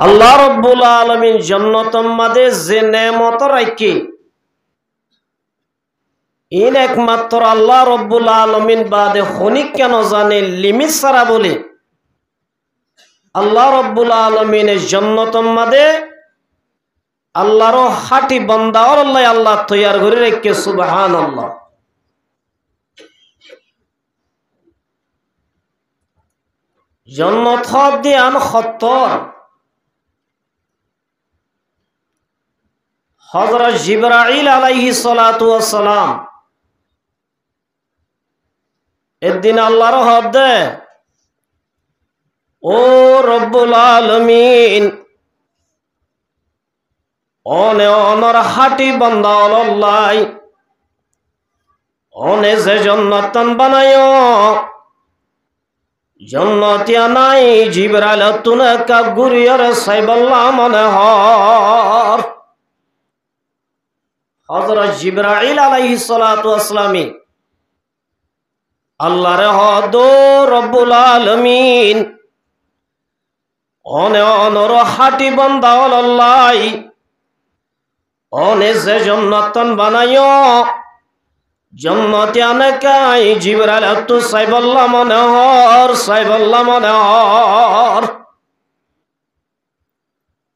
আল্লাহ রব্বুল আলামিন জান্নাতের মধ্যে যে নেয়ামত রাখে ইন একমাত্র আল্লাহ রব্বুল আলামিন বাদে খনিক কেন জানে লিমিট ছাড়া বলে আল্লাহ রব্বুল আলামিনের জান্নাতের মধ্যে আল্লাহর খাঁটি বান্দা আল্লাহ আল্লাহ তৈয়ার করে রেখে সুবহানাল্লাহ। জান্নাত দিয়ান খত্তর হযরত জিবরাইল আলাইহিস সালাতু ওয়াস সালাম একদিন আল্লাহর হদে ও রব্বুল আলামিন অনে অনর হাটি বান্দা আল্লাহ অনে যে জান্নাত বানায়ো জান্নাতিয়া নাই জিবরাইল তুনে কা গুরিয়র সাইবাল্লাহ মনে হর হযরত জিবরাইল আলাইহিস সালাতু ওয়াস সালাম আল্লাহর হদ রব্বুল আলামিন অনে অনর হাটি বান্দা আল্লাহ অনে যে জান্নাত বানায়ো জান্নাতিয়া নাকাই জিবরাইল তু সাইবাল্লাহ মনে হর সাইবাল্লাহ মনে হর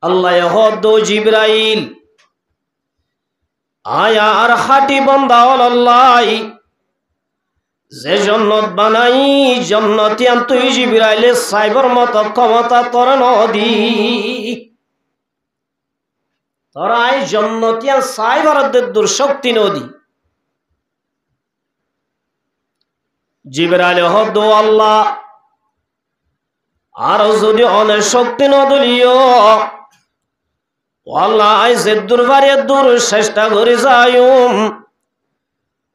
আল্লাহ হদ জিবরাইল আয়া আর হাটি বান্দা আল্লাহ যে জান্নাত বানাই জান্নাতিয়ান তুই জিবরাইলে সাইবার মত ক্ষমতা তোর নদী তোরাই জান্নাতিয়ান সাইবার দূর শক্তি নদী জিবরাইল হদ আল্লাহ আর যদি অনেক শক্তি নদলিও আল্লাহ আইসে দুর্বারে দূর চেষ্টা করে যাইম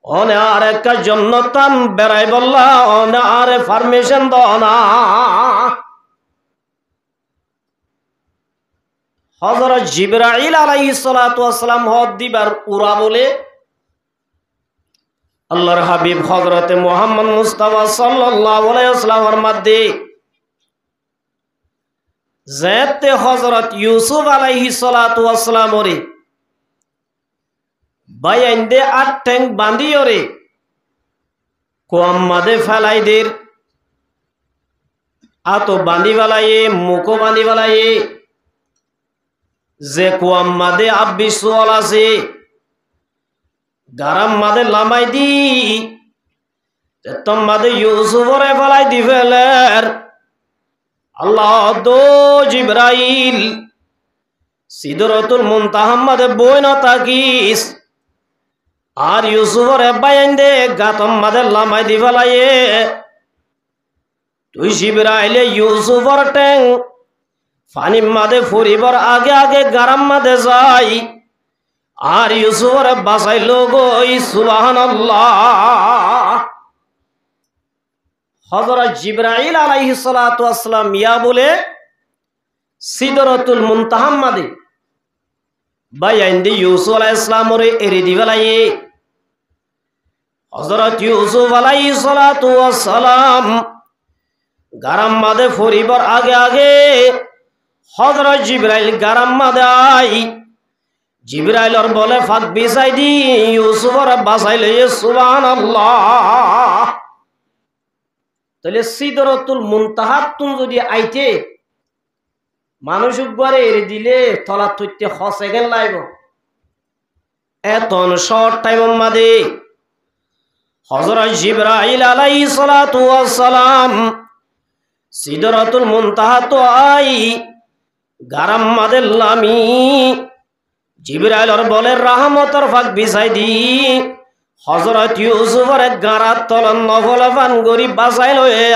অনে আর একটা জান্নাতান বেড়াই বললা অনে আর পারমিশন দাও না। হযরত জিবরাইল আলাইহিস সালাতু ওয়াস সালাম হদ দিবার উরা বলে আল্লাহর হাবিব হযরতে মুহাম্মদ মুস্তাফা সাল্লাল্লাহু আলাইহি ওয়াসাল্লামের মধ্যে যেতে হযরত ইউসুফ আলাইহিস সালাতু ওয়াস সালাম ওরে বাইন্দে আট ঠ্যাং বাঁধিওরে কোয়াম মাদে ফেলাই দের আতো বাঁধি বেলায়ে মুখো বাঁধি বেলায়ে যে কোয়াম মাদে আব্বি সোয়াল আছে গারাম মাদে লামাই দি তম মাদে ইউসুফরে ফেলাই দি ফেলের আল্লাহ দো জিবরাইল সিদরাতুল মুনতাহা মাদে বই না তাকিস আর ইউসুফরে বাইন্দে গাতম মাদে লামাই দি ফেলায়ে তুই জিবরাইলে ইউসুফর টেং ফানি মাদে ফুরিবার আগে আগে গারাম মাদে যাই আর ইউসুফর বাসাইল গই সুবহানাল্লাহ। হযরত জিবরাইল আলাইহিস সালাতু ওয়াস সালাম ইয়া বলে সিদরাতুল মুনতাহা মাদে বাইন্দে ইউসুফ আলাইহিস সালামরে এরি দিবেলায়ে হযরত ইউসুফ আলাইহিস সালাতু ওয়াস সালাম গারাম মাদে ফুরিবার আগে আগে হযরত জিবরাইল গারাম মাদে আই জিবরাইলর বলে ফাক বিছাই দি ইউসুফর বাঁচাইলে সুবহানাল্লাহ। তাহলে সিদরাতুল মুনতাহা তুন যদি আইতে মানুষ উপরে এড়ে দিলে তলা তুইতে 6 সেকেন্ড লাগব এত শর্ট টাইমের মধ্যে হযরত জিবরাইল আলাইহিস সালাতু ওয়াস সালাম সিদরাতুল মুনতাহা তো আই গারাম মাদে লামি জিবরাইলর বলে রহমতর ফাক বিছাই দি হযরত ইউসুফের গারাত তলন নফল ফান গরি বাঁচাই লয়ে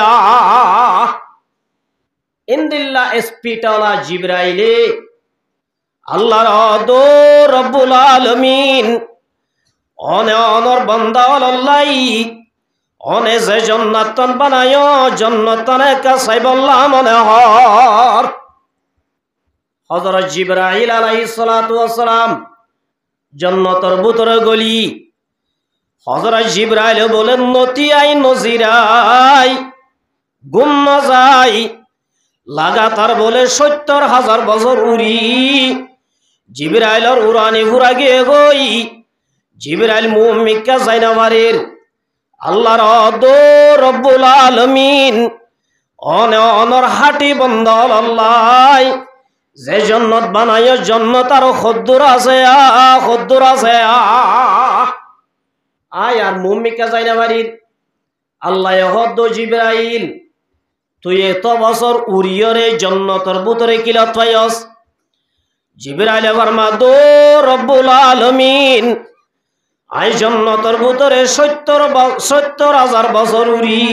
ইনদিল্লা স্পিটালা জিবরাইলে আল্লাহর দো রব্বুল আলামিন অনে অনর বান্দা আল্লাহ অনে যে জান্নাতন বানায়ো জান্নাতনে কাসাইবাল্লাহ মনে হর হযরত জিবরাইল আলাইহিস সালাতু ওয়াস সালাম জান্নাতের ভিতরে গলি হযরত জিবরাইল বলেন নতি আই নজিরাই গুম না যাই লাগাতার বলে 70,000 বছর উড়ি জিবরাইলের উড়ানি ঘুরা গিয়ে গই জিবরাইল মুমিক্কা জাইনাবাড়ির আল্লাহর দো রব্বুল আলামিন অনর হাটি বন্দল আল্লাহ যে জন্নত বানায় জন্নত আরো খদ্দুর আছে আয় আর মুমিক্কা জাইনাবাড়ির আল্লাহ হদ্দ জিবরাইল তুই এত বছর উড়িয়রে জন্নতর ভিতরে কিলত পাইস জিবরাইল ফরমা দো রব্বুল আলামিন আই জন্নতর ভিতরে 70,000 বছর উড়ি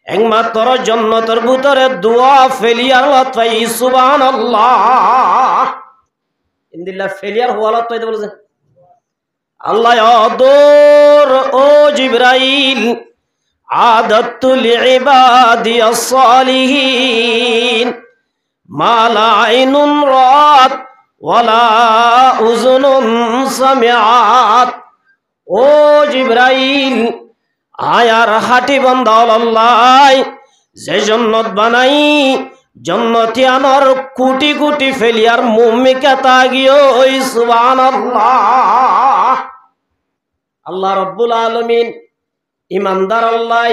একমাত্র জন্নতর ভিতরে দোয়া ফেলিয়ার লত পাই সুবহানাল্লাহ ইনদিল্লাহ ফেলিয়ার হওয়ালত পাইতে বলেছে আল্লাহ দোর ও জিবরাইল আদাতুল ইবাদিয়াস সালিহিন মা লা আইনুন রাত ওয়ালা উযুনুন সামিআত ও জিবরাইল আয়ার হাটি বান্দাল আল্লাহ যে জন্নত বানাই জন্নতি আনর কোটি কোটি ফেলিয়ার মুমিকা তাগিও সুবহানাল্লাহ আল্লাহ রাব্বুল আলামিন ইমানদার আল্লাহ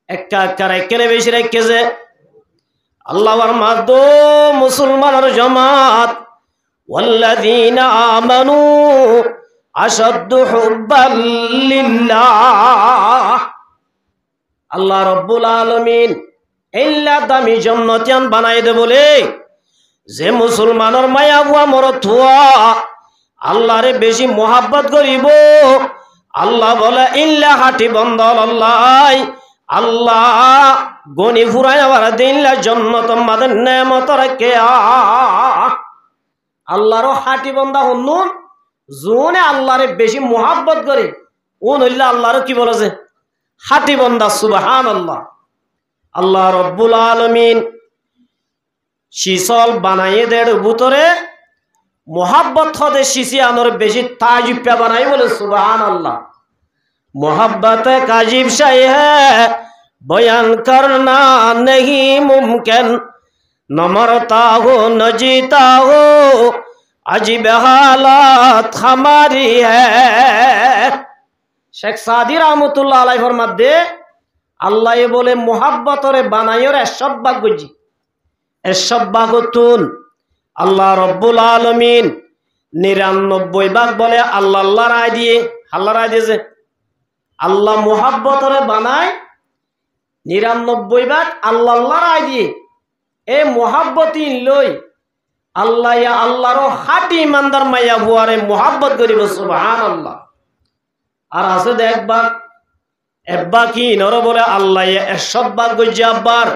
একটা একেনে বেশি রেখেছে আল্লাহর মাদো মুসলমানের জামাত ওয়াল্লাযীনা আমানু আশাদ্দু হুব্বাল লিল্লাহ আল্লাহ রাব্বুল আলামিন ইল্লা দামি জান্নাতিয়ান বানাই দে বলে যে মুসলমানের মায়া বুয়া মরথুয়া আল্লাহরে বেশি মোহাব্বত করিব আল্লাহ বলে ইল্লা হাটি বন্দল আল্লাহ আল্লাহ গনি ফুরাই আবার দিল্লা জন্নত মাদের নেমত রেখে আল্লাহর হাটি বন্দা হন্নুন জোনে আল্লাহরে বেশি মোহাব্বত করে উন হইলে আল্লাহর কি বলেছে হাটি বন্দা সুবহানাল্লাহ আল্লাহ রব্বুল আলামিন শিসল বানাইয়ে দেড় ভিতরে मोहब्बत हदे शिशी आनोर बेशी ताजुब पे बनाई बोले सुबहान अल्लाह मोहब्बत का अजीब शाय है बयान करना नहीं मुमकिन न मरता हो न जीता हो अजीब हालात हमारी है शेख सादी रहमतुल्लाह अलैहि फरमाते अल्लाह ये बोले मोहब्बत और बनाई और एशब्बा गुजी एशब्बा गुतुन আল্লাহ রব্বুল আলামিন 99 ভাগ বলে আল্লাহ আল্লাহ রায় দিয়ে আল্লাহ রায় দিয়েছে আল্লাহ মোহাব্বতরে বানায় 99 ভাগ আল্লাহ আল্লাহ রায় দিয়ে এই মোহাব্বতই লই আল্লাহ ইয়া আল্লাহর হাটি ইমানদার মাইয়া বুয়ারে মোহাব্বত করিব সুবহানাল্লাহ আর আছে দেখবা এববা কি নর বলে আল্লাহ ইয়া 100 ভাগ গজ্জা আব্বার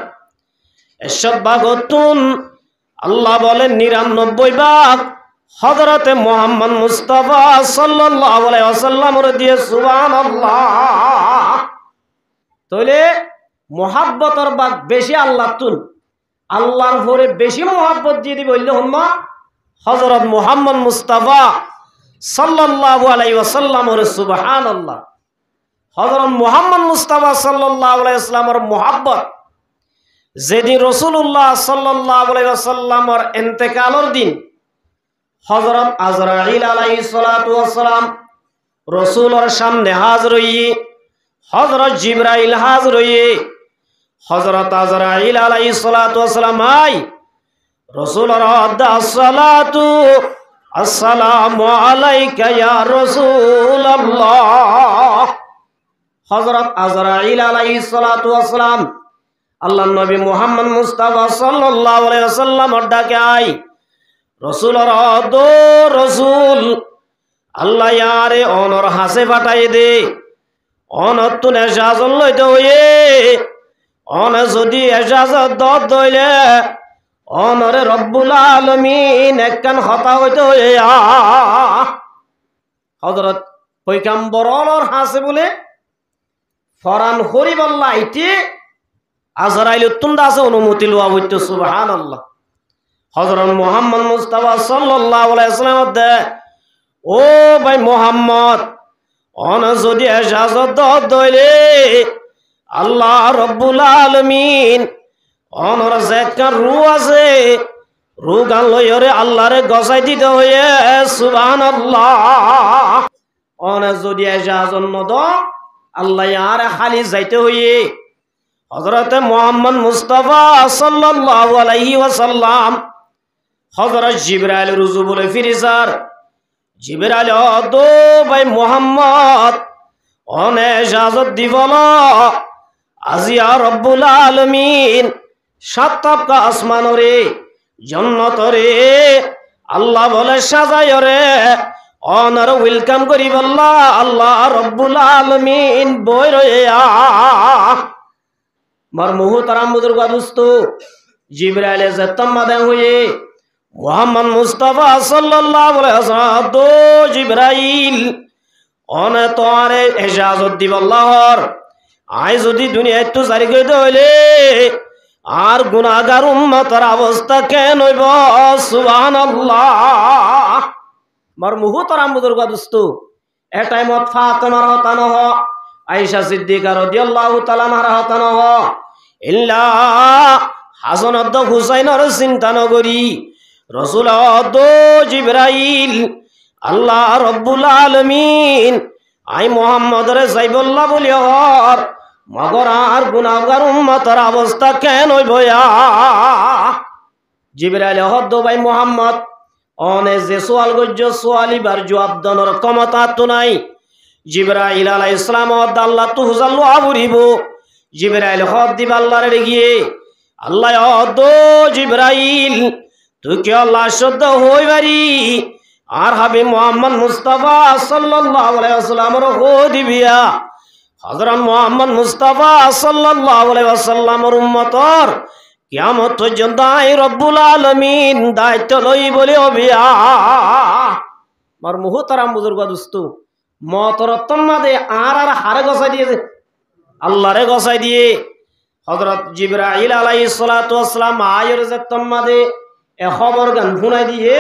100 ভাগ তুন আল্লাহ বলেন 99 ভাগ হযরতে মুহাম্মদ মুস্তাফা সাল্লাল্লাহু আলাইহি ওয়াসাল্লামের দিয়ে সুবহানাল্লাহ তাহলে মোহাব্বতের ভাগ বেশি আল্লাহ তুন আল্লাহর পরে বেশি মোহাব্বত দিয়ে দিবে হইল হম্মা হযরত মুহাম্মদ মুস্তাফা সাল্লাল্লাহু আলাইহি ওয়াসাল্লামের সুবহানাল্লাহ হযরত মুহাম্মদ মুস্তাফা সাল্লাল্লাহু আলাইহি ওয়াসাল্লামের মোহাব্বত যেদিন রাসূলুল্লাহ সাল্লাল্লাহু আলাইহি ওয়াসাল্লামের ইন্তেকালের দিন হযরত আজরাইল আলাইহিস সালাতু ওয়াস সালাম রাসূলের সামনে হাজির হইয়ে হযরত জিবরাইল হাজির হইয়ে হযরত আজরাইল আলাইহিস সালাতু ওয়াস সালাম আই রাসূলের আসসালাতু আসসালামু আলাইকা ইয়া রাসূলুল্লাহ হযরত আজরাইল আলাইহিস সালাতু ওয়াস সালাম আল্লাহ নবী মুহাম্মদ মুস্তাফা সাল্লাল্লাহু আলাইহি ওয়াসাল্লাম ডাকে আই রাসূলের দো রাসূল আল্লাহ ইয়ারে অনর হাসে ফাটাই দে অনত তুন এজাজত লইতে হইয়ে অন যদি এজাজত দত দইলে অনরে রব্বুল আলামিন একখান কথা হইতে হইয়ে হযরত পয়গম্বরর হাসে বলে ফরান হরিবাল্লাহ আইতে আজরাইল তুন্দা আছে অনুমতি লওয়া হইতো সুবহানাল্লাহ হযরত মুহাম্মদ মুস্তাফা সাল্লাল্লাহু আলাইহি ওয়াসাল্লাম দে ও ভাই মুহাম্মদ অন যদি ইজাজত দইলে আল্লাহ রব্বুল আলামিন অনর যে একটা রু আছে রু গান লইরে আল্লাহরে গসাই দিতে হয়ে সুবহানাল্লাহ। অনে যদি এজাজত নদ আল্লাহ আর খালি যাইতে হইয়ে হযরতে মুহাম্মদ মুস্তাফা সাল্লাল্লাহু আলাইহি ওয়াসাল্লাম হযরত জিবরাইল রুজু বলে ফিরিসার জিবরাইল দো ভাই মুহাম্মদ অনে এজাজত দিবল আজিয়া রব্বুল আলামিন সাতটা আসমান রে জান্নাত রে আল্লাহ বলে সাজায় রে অনার ওয়েলকাম করি বল্লা আল্লাহ রব্বুল আলামিন বই রয়া মার মুহতারাম বুজুর্গ দোস্ত জিবরাইল জতম্মাদে হয়ে মুহাম্মদ মুস্তাফা সাল্লাল্লাহু আলাইহি ওয়াসাল্লাম দো জিবরাইল অনে তোরে ইজাজত দিব আল্লাহর আই যদি দুনিয়া একটু জারি করে হইলে আর গুনাহগার উম্মতের অবস্থা কেন হইব সুবহানাল্লাহ। মার মুহতারাম বুজুর্গ দোস্ত এ টাইমত ফাতেমার হতান হ আয়েশা সিদ্দিকা রাদিয়াল্লাহু তাআলা আনহা হতান হ ইল্লা হাসান অদ্দ হুসাইনের চিন্তা নগরী রাসূল অদ্দ জিবরাইল আল্লাহ রব্বুল আলামিন আই মুহাম্মদরে যাইবল্লাহ বলি হর মগর আর গুনাহগার উম্মতের অবস্থা কেন হইব জিবরাইল হদ্দ ভাই মুহাম্মদ অনে যে সোয়াল গজ্জ সোয়ালিবার জবাব দনর ক্ষমতা তো নাই। জিবরাইল আলাইহিস সালাম হদ আল্লাহ তু হুজাল্লু আবুরিব জিবরাইল হদ দিব আল্লাহর গিয়ে আল্লাহ হদ জিবরাইল তুই কি আল্লাহ শুদ্ধ হইবারি আর হাবিব মুহাম্মদ মুস্তাফা সাল্লাল্লাহু আলাইহি ওয়াসাল্লামর হদিবিয়া হযরত মুহাম্মদ মুস্তাফা সাল্লাল্লাহু আলাইহি ওয়াসাল্লামর উম্মতর কিয়ামত পর্যন্ত আই রব্বুল আলামিন দায়িত্ব লই বলে অবিয়া মার মুহতারাম বুজুর্গ দোস্ত মতর তম্মাদে আর হারে গসাই দিয়েছে আল্লাহরে গসাই দিয়ে হযরত জিবরাইল আলাইহিস সালাতু ওয়াস সালাম আয়ের যে তম্মাদে এ খবর গান শুনাই দিয়ে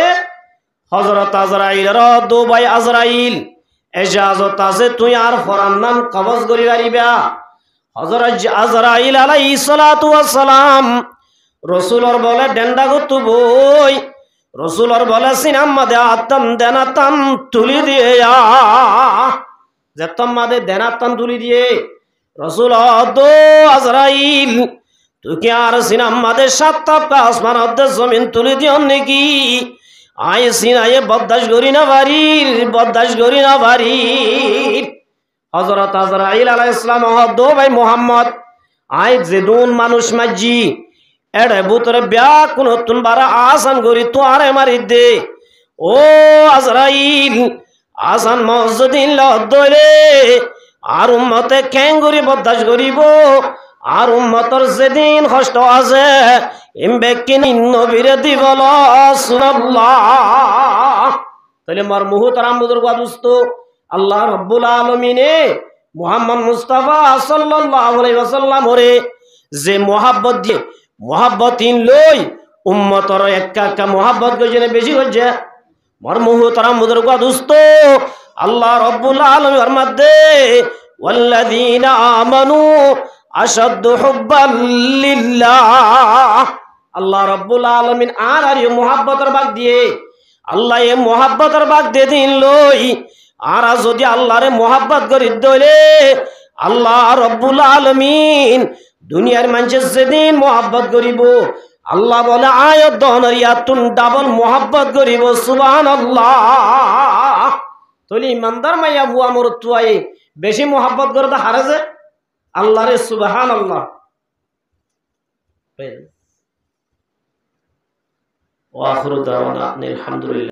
হযরত আজরাইল দো ভাই আজরাইল এজাজত আছে তুই আর ফরান নাম কবজ করি পারিবা। হযরত আজরাইল আলাইহিস সালাতু ওয়াস সালাম রসুলর বলে ডেন্ডা গতু বই রসুলর বলে সিনাম মাদে আত্ম দেনাতাম তুলি দিয়ে যেতম মাদে দেনাতাম তুলি দিয়ে রসুল দো আজরাইল তুই কি আর সিনাম মাদে সাতটা আসমান অর্ধে জমিন তুলি দিও নাকি আই সিনায়ে বদাস করি না বাড়ির বদাস করি না বাড়ির। হযরত আজরাইল আলাইহিস সালাম দো ভাই মুহাম্মদ আই যেদুন মানুষ মাজি এড়ে বুতরে ব্যাক কোন তুন বারা আসান করি তো আরে মারি দে ও আজরাইল আসান মসজিদিন লদলে আর উম্মতে খেঙ্গুরি বদাস করিব আর উম্মতর যেদিন কষ্ট আছে ইমবেকিন নবীরে দিবল সুবহানাল্লাহ। তাহলে মার মুহতারাম বুজুর্গ দোস্ত আল্লাহ রব্বুল আলামিনে মুহাম্মদ মুস্তাফা সাল্লাল্লাহু আলাইহি ওয়াসাল্লাম ওরে যে মোহাব্বত দিয়ে মোহাব্বতিন লই উম্মতর একা মোহাব্বত গজনে বেশি হচ্ছে মার মুহতারাম বুজুর্গ দোস্ত আল্লাহ রব্বুল আলামিনের মধ্যে ওয়াল্লাযীনা আমানু আশাদ্দু হুব্বান লিল্লাহ আল্লাহ রব্বুল আলামিন আর মোহাব্বতের বাগ দিয়ে আল্লাহ এ মোহাব্বতের বাগ দিয়ে দিন লই আর যদি আল্লাহরে মোহাব্বত করি দইলে আল্লাহ রব্বুল আলামিন দুনিয়ার মানুষের যেদিন মোহাব্বত করিব আল্লাহ বলে আয়াত দহনরিয়াতুন ডাবল মোহাব্বত করিব সুবহানাল্লাহ। তলি ইমানদার মাইয়া বুয়া মোর তুয়াই বেশি মোহাব্বত করতে হারে যে আল্লাহ রে সুবহানাল্লাহ। ওয়া আখিরু দাওয়ানা আলহামদুলিল্লাহ।